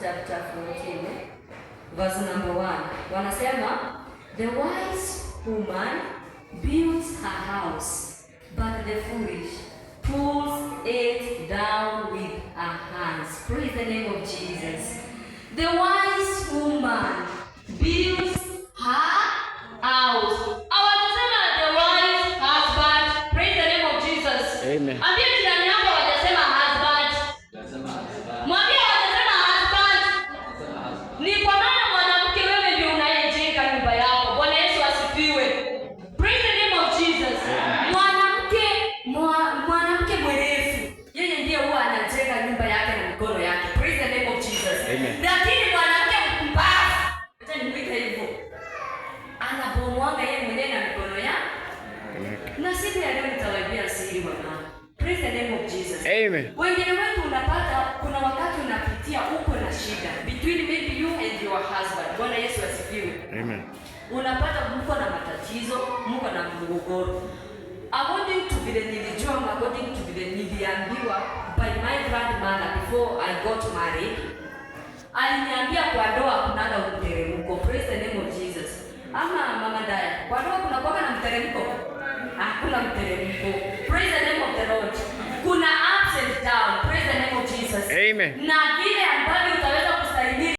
chapter 14 verse number 1. Wanasema the wise woman builds her house, but the foolish pulls it down with her hands. Praise the name of Jesus. The wise woman builds her house. Hawajasema the wise husband. Praise the name of Jesus. Amen. Ambia jirani yako hawajasema husband. Mwambie hawajasema husband. Ni kwa maana mwanamke wewe ndio unayejenga nyumba yako. Bwana Yesu asifiwe. Praise the name of Jesus. Mwanamke mwerevu, yeye ndiye huwa anajenga nyumba yake na mikono yake. Praise the name of Jesus. Amen. Lakini mwanamke mpumbavu, acha nimuite hivyo, anapomwaga yeye mwenyewe na mikono yake. Na siku ya leo nitawaambia siri bwana. Praise the name of Jesus. Amen. Wengine wetu unapata kuna wakati unapitia uko na shida between maybe you and your husband. Bwana Yesu asifiwe. Amen. Unapata mko na matatizo, mko na mgogoro. According to vile nilijua, according to vile niliambiwa by my grandmother before I got married, aliniambia kwa ndoa kunaga mteremko. Praise the name of Jesus. Ama mama Daya, kwa ndoa kuna kwa na mteremko? Hakuna mteremko. Praise the name of the Lord. Kuna ups and down. Praise the name of Jesus. Amen. Na vile ambavyo utaweza